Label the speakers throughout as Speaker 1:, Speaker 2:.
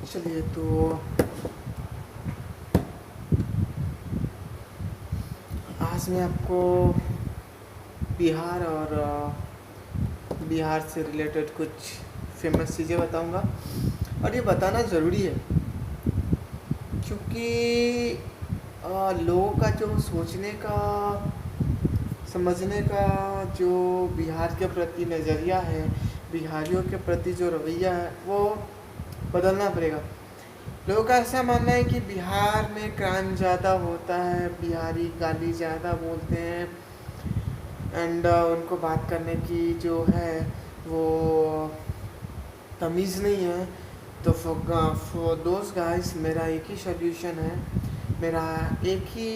Speaker 1: चलिए तो आज मैं आपको बिहार और बिहार से रिलेटेड कुछ फेमस चीज़ें बताऊंगा। और ये बताना ज़रूरी है क्योंकि लोगों का जो सोचने का, समझने का जो बिहार के प्रति नज़रिया है, बिहारियों के प्रति जो रवैया है, वो बदलना पड़ेगा। लोगों का ऐसा मानना है कि बिहार में क्राइम ज़्यादा होता है, बिहारी गाली ज़्यादा बोलते हैं एंड उनको बात करने की जो है वो तमीज़ नहीं है। तो फॉर दोज गाइस मेरा एक ही सॉल्यूशन है, मेरा एक ही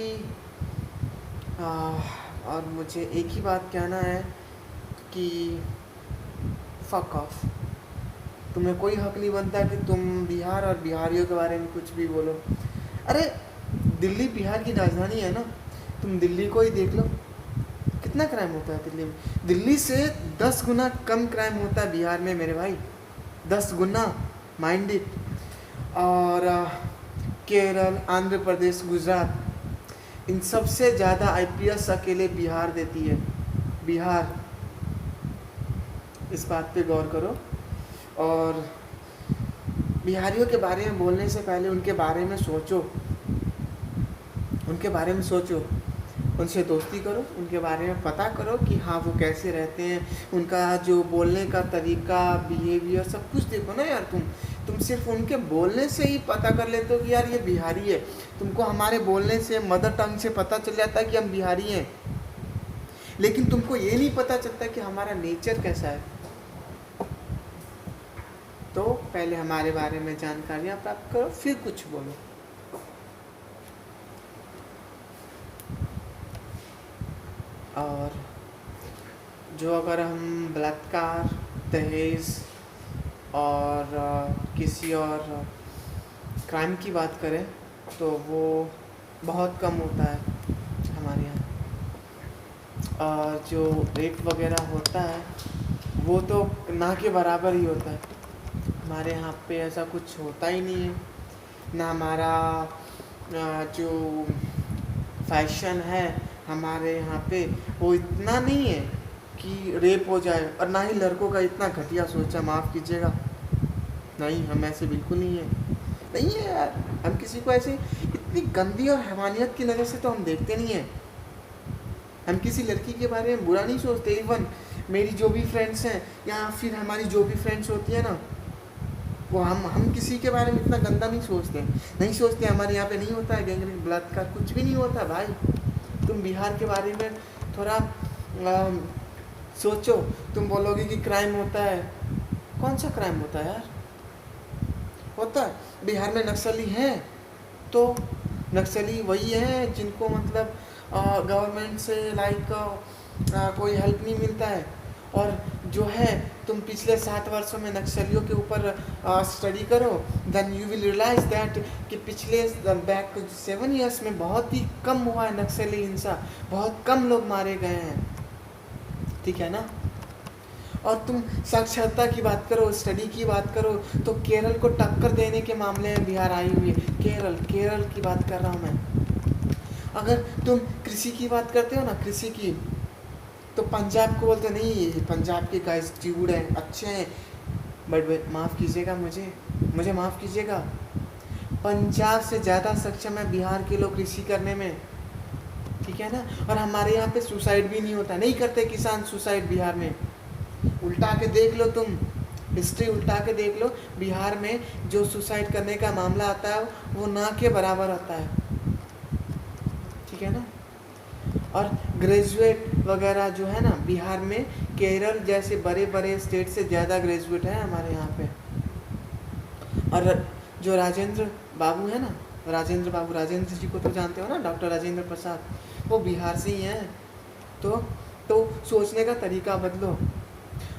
Speaker 1: और मुझे एक ही बात कहना है कि फक ऑफ। तुम्हें कोई हक नहीं बनता कि तुम बिहार और बिहारियों के बारे में कुछ भी बोलो। अरे दिल्ली बिहार की राजधानी है ना, तुम दिल्ली को ही देख लो, कितना क्राइम होता है दिल्ली में। दिल्ली से 10 गुना कम क्राइम होता है बिहार में मेरे भाई, 10 गुना, माइंड इट। और केरल, आंध्र प्रदेश, गुजरात, इन सबसे ज़्यादा आईपीएस अकेले बिहार देती है। बिहार, इस बात पे गौर करो। और बिहारियों के बारे में बोलने से पहले उनके बारे में सोचो, उनके बारे में सोचो, उनसे दोस्ती करो, उनके बारे में पता करो कि हाँ वो कैसे रहते हैं, उनका जो बोलने का तरीका, बिहेवियर, सब कुछ देखो ना यार। तुम सिर्फ उनके बोलने से ही पता कर लेते हो कि यार ये बिहारी है। तुमको हमारे बोलने से, मदर टंग से पता चल जाता है कि हम बिहारी हैं, लेकिन तुमको ये नहीं पता चलता कि हमारा नेचर कैसा है। तो पहले हमारे बारे में जानकारियाँ प्राप्त करो, फिर कुछ बोलो। और जो अगर हम बलात्कार, दहेज और किसी और क्राइम की बात करें तो वो बहुत कम होता है हमारे यहाँ। और जो रेप वगैरह होता है वो तो ना के बराबर ही होता है। हमारे यहाँ पे ऐसा कुछ होता ही नहीं है ना। हमारा जो फैशन है हमारे यहाँ पे वो इतना नहीं है कि रेप हो जाए, और ना ही लड़कों का इतना घटिया सोचा, माफ़ कीजिएगा, नहीं, हम ऐसे बिल्कुल नहीं है, नहीं है यार। हम किसी को ऐसे इतनी गंदी और हैवानियत की नज़र से तो हम देखते नहीं हैं। हम किसी लड़की के बारे में बुरा नहीं सोचते। इवन मेरी जो भी फ्रेंड्स हैं या फिर हमारी जो भी फ्रेंड्स होती है ना, वो हम किसी के बारे में इतना गंदा नहीं सोचते। हमारे यहाँ पे नहीं होता है गैंग बलात्कार, कुछ भी नहीं होता भाई। तुम बिहार के बारे में थोड़ा सोचो, तुम बोलोगे कि क्राइम होता है। कौन सा क्राइम होता है यार? होता है। बिहार में नक्सली हैं तो नक्सली वही हैं जिनको मतलब गवर्नमेंट से कोई हेल्प नहीं मिलता है। और जो है, तुम पिछले 7 वर्षों में नक्सलियों के ऊपर स्टडी करो, then you will realise that कि पिछले बैक 7 ईयर्स में बहुत ही कम हुआ है नक्सली हिंसा, बहुत कम लोग मारे गए हैं, ठीक है ना। और तुम साक्षरता की बात करो, स्टडी की बात करो, तो केरल को टक्कर देने के मामले में बिहार आई हुई है। केरल की बात कर रहा हूँ मैं। अगर तुम कृषि की बात करते हो ना, कृषि की, तो पंजाब को बोलते नहीं, पंजाब के गाइस चिगुड़ हैं, अच्छे हैं, बट माफ़ कीजिएगा, मुझे माफ़ कीजिएगा, पंजाब से ज़्यादा सक्षम है बिहार के लोग कृषि करने में, ठीक है ना। और हमारे यहाँ पे सुसाइड भी नहीं होता, नहीं करते किसान सुसाइड बिहार में। उल्टा के देख लो, तुम हिस्ट्री उल्टा के देख लो, बिहार में जो सुसाइड करने का मामला आता है वो ना के बराबर आता है, ठीक है ना। और ग्रेजुएट वगैरह जो है ना बिहार में, केरल जैसे बड़े बड़े स्टेट से ज़्यादा ग्रेजुएट है हमारे यहाँ पे। और जो राजेंद्र बाबू है ना, राजेंद्र जी को तो जानते हो ना, डॉक्टर राजेंद्र प्रसाद, वो बिहार से ही हैं। तो सोचने का तरीका बदलो।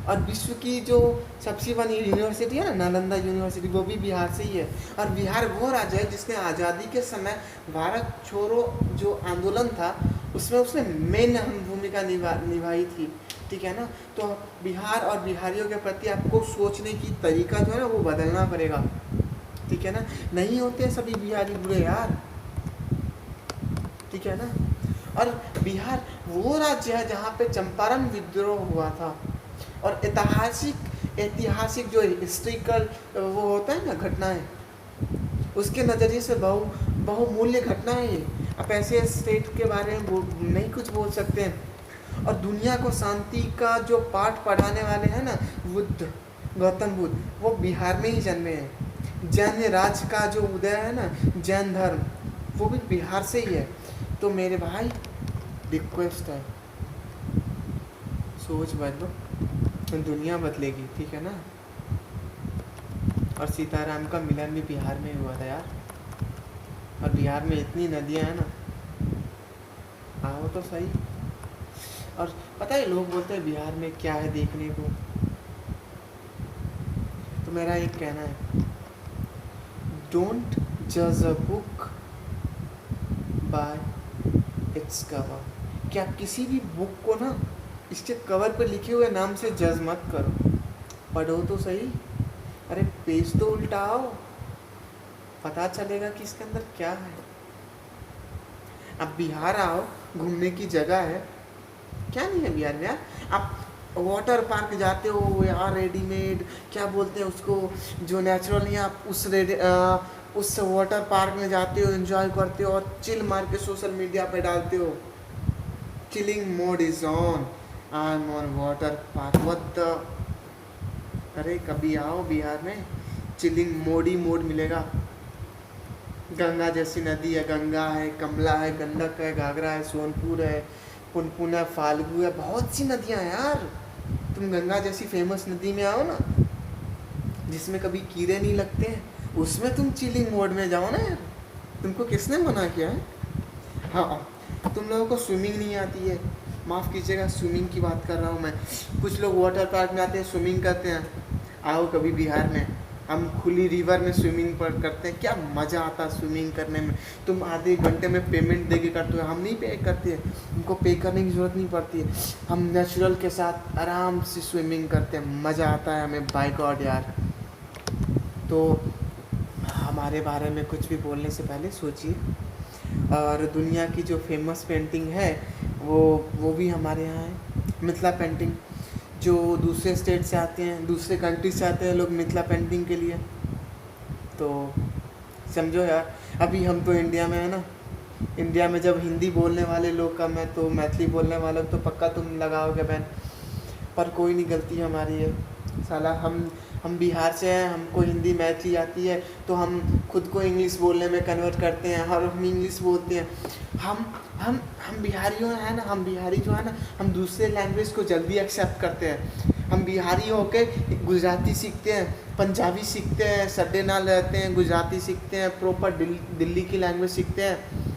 Speaker 1: और विश्व की जो सबसे बड़ी यूनिवर्सिटी है ना, नालंदा यूनिवर्सिटी, वो भी बिहार से ही है। और बिहार वो राज्य है जिसने आज़ादी के समय भारत छोड़ो जो आंदोलन था उसमें उसने मेन अहम भूमिका निभाई थी, ठीक है ना। तो बिहार और बिहारियों के प्रति आपको सोचने की तरीका जो है ना वो बदलना पड़ेगा, ठीक है ना। नहीं होते सभी बिहारी बुरे यार, ठीक है ना। और बिहार वो राज्य है जहाँ पे चंपारण विद्रोह हुआ था, और ऐतिहासिक जो हिस्ट्रिकल वो होता है ना घटनाएं, उसके नज़रिए से बहुमूल्य घटना है ये। आप ऐसे स्टेट के बारे में नहीं कुछ बोल सकते हैं। और दुनिया को शांति का जो पाठ पढ़ाने वाले हैं ना गौतम बुद्ध, वो बिहार में ही जन्मे हैं। जैन राज का जो उदय है ना, जैन धर्म, वो भी बिहार से ही है। तो मेरे भाई रिक्वेस्ट है, सोच बदलो, दुनिया बदलेगी, ठीक है ना। और सीताराम का मिलन भी बिहार में हुआ था यार, और बिहार में इतनी नदियाँ हैं ना, आओ तो सही। और पता है लोग बोलते हैं बिहार में क्या है देखने को, तो मेरा एक कहना है, डोंट जज a book by its cover. कि आप किसी भी बुक को ना इसके कवर पर लिखे हुए नाम से जज मत करो, पढ़ो तो सही। अरे पेज तो उल्टाओ, पता चलेगा कि इसके अंदर क्या है। अब बिहार आओ, घूमने की जगह है, क्या नहीं है बिहार में यार। आप वाटर पार्क जाते हो यार, रेडीमेड क्या बोलते हैं उसको, जो नेचुरल नहीं, आप उस वाटर पार्क में जाते हो, एंजॉय करते हो और चिल मार के सोशल मीडिया पे डालते हो, chilling mode is on, I am on water park, what the. अरे कभी आओ बिहार में, चिलिंग मोड ही मोड मिलेगा। गंगा जैसी नदी है, गंगा है, कमला है, गंडक है, घाघरा है, सोनपुर है, पुनपुन है, फाल्गु है, बहुत सी नदियाँ हैं यार। तुम गंगा जैसी फेमस नदी में आओ ना, जिसमें कभी कीड़े नहीं लगते हैं, उसमें तुम चिलिंग मोड में जाओ ना यार। तुमको किसने मना किया है? हाँ, तुम लोगों को स्विमिंग नहीं आती है, माफ़ कीजिएगा, स्विमिंग की बात कर रहा हूँ मैं। कुछ लोग वाटर पार्क में आते हैं, स्विमिंग करते हैं। आओ कभी बिहार में, हम खुली रिवर में स्विमिंग पर करते हैं, क्या मज़ा आता है स्विमिंग करने में। तुम आधे घंटे में पेमेंट दे के करते हो, हम नहीं पे करते हैं, हमको पे करने की ज़रूरत नहीं पड़ती है। हम नेचुरल के साथ आराम से स्विमिंग करते हैं, मज़ा आता है हमें, बाय गॉड यार। तो हमारे बारे में कुछ भी बोलने से पहले सोचिए। और दुनिया की जो फेमस पेंटिंग है वो भी हमारे यहाँ है, मिथिला पेंटिंग। जो दूसरे स्टेट से आते हैं, दूसरे कंट्री से आते हैं लोग मिथिला पेंटिंग के लिए, तो समझो यार, अभी हम तो इंडिया में है ना, इंडिया में जब हिंदी बोलने वाले लोग कम है तो मैथिली बोलने वालों तो पक्का तुम लगाओगे बैन। पर कोई नहीं, गलती हमारी है साला। हम बिहार से हैं, हमको हिंदी मैथिली आती है, तो हम खुद को इंग्लिश बोलने में कन्वर्ट करते हैं और हम इंग्लिश बोलते हैं। हम बिहारियों हैं ना, हम बिहारी जो है ना, हम दूसरे लैंग्वेज को जल्दी एक्सेप्ट करते हैं। हम बिहारी होके गुजराती सीखते हैं, पंजाबी सीखते हैं, सड्डे नाल रहते हैं, गुजराती सीखते हैं, प्रॉपर दिल्ली की लैंग्वेज सीखते हैं।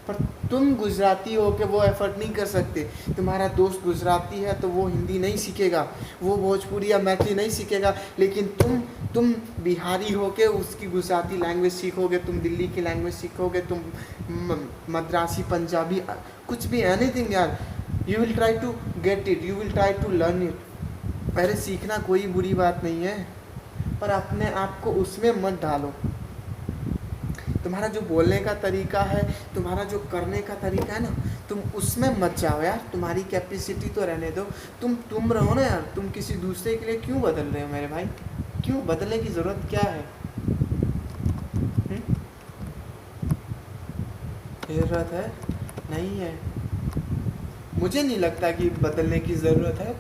Speaker 1: पर तुम गुजराती हो के वो एफर्ट नहीं कर सकते। तुम्हारा दोस्त गुजराती है तो वो हिंदी नहीं सीखेगा, वो भोजपुरी या मैथिली नहीं सीखेगा, लेकिन तुम बिहारी हो के उसकी गुजराती लैंग्वेज सीखोगे, तुम दिल्ली की लैंग्वेज सीखोगे, तुम मद्रासी, पंजाबी, कुछ भी, एनीथिंग यार, you will try to get it, you will try to learn it. पहले सीखना कोई बुरी बात नहीं है, पर अपने आप को उसमें मत डालो। तुम्हारा जो बोलने का तरीका है, तुम्हारा जो करने का तरीका है ना, तुम उसमें मत जाओ यार। तुम्हारी कैपेसिटी तो रहने दो, तुम रहो ना यार। तुम किसी दूसरे के लिए क्यों बदल रहे हो मेरे भाई? क्यों बदलने की ज़रूरत क्या है? ज़रूरत है? नहीं है, मुझे नहीं लगता कि बदलने की ज़रूरत है,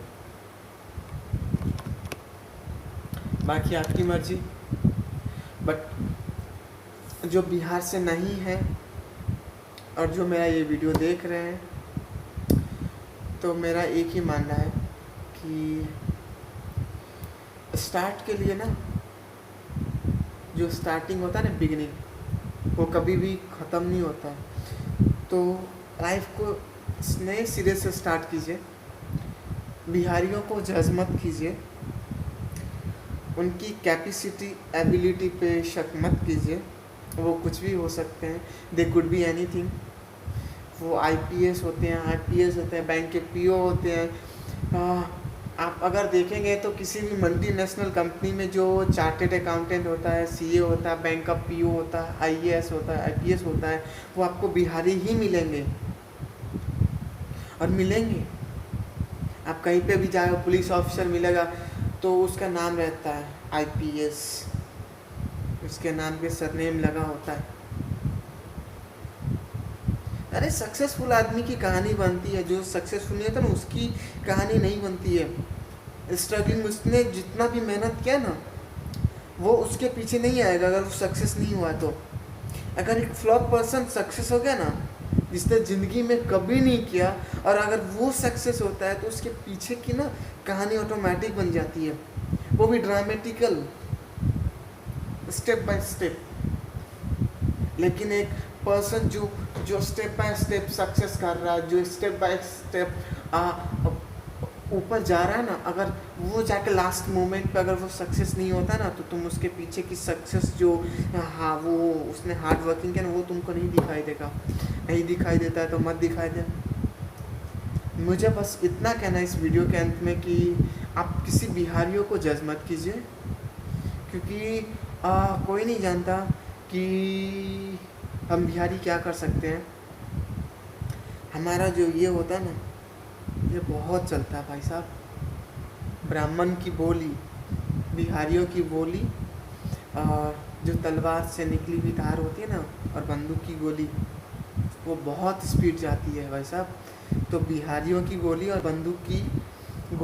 Speaker 1: बाकी आपकी मर्जी। बट जो बिहार से नहीं है और जो मेरा ये वीडियो देख रहे हैं, तो मेरा एक ही मानना है कि स्टार्ट के लिए ना, जो स्टार्टिंग होता है ना, बिगिनिंग, वो कभी भी ख़त्म नहीं होता है। तो लाइफ को नए सिरे से स्टार्ट कीजिए। बिहारियों को जज मत कीजिए, उनकी कैपेसिटी, एबिलिटी पे शक मत कीजिए। वो कुछ भी हो सकते हैं, दे कुड बी एनीथिंग। वो IPS होते हैं, IPS होते हैं, बैंक के PO होते हैं, आप अगर देखेंगे तो किसी भी मल्टीनेशनल कंपनी में जो चार्टेड अकाउंटेंट होता है, सीए होता है, बैंक का पीओ होता है, आईएएस होता है, आईपीएस होता है, वो आपको बिहारी ही मिलेंगे और मिलेंगे। आप कहीं पे भी जाओ, पुलिस ऑफिसर मिलेगा तो उसका नाम रहता है आईपीएस, उसके नाम पे सरनेम लगा होता है। अरे सक्सेसफुल आदमी की कहानी बनती है, जो सक्सेसफुल नहीं होता ना उसकी कहानी नहीं बनती है। स्ट्रगलिंग, उसने जितना भी मेहनत किया ना वो उसके पीछे नहीं आएगा अगर वो सक्सेस नहीं हुआ तो। अगर एक फ्लॉप पर्सन सक्सेस हो गया ना, जिसने ज़िंदगी में कभी नहीं किया, और अगर वो सक्सेस होता है तो उसके पीछे की ना कहानी ऑटोमेटिक बन जाती है, वो भी ड्रामेटिकल, स्टेप बाय स्टेप। लेकिन एक पर्सन जो जो स्टेप बाय स्टेप सक्सेस कर रहा है, जो स्टेप बाय स्टेप ऊपर जा रहा है ना, अगर वो जाके लास्ट मोमेंट पे अगर वो सक्सेस नहीं होता ना तो तुम उसके पीछे की सक्सेस जो, हाँ, वो उसने हार्ड वर्किंग किया ना, वो तुमको नहीं दिखाई देगा। नहीं दिखाई देता है तो मत दिखाई दे। मुझे बस इतना कहना है इस वीडियो के अंत में कि आप किसी बिहारियों को जज मत कीजिए, क्योंकि कोई नहीं जानता कि हम बिहारी क्या कर सकते हैं। हमारा जो ये होता है ना, ये बहुत चलता है भाई साहब। ब्राह्मण की बोली, बिहारियों की बोली, और जो तलवार से निकली हुई धार होती है ना, और बंदूक की गोली, वो बहुत स्पीड जाती है भाई साहब। तो बिहारियों की गोली और बंदूक की गोली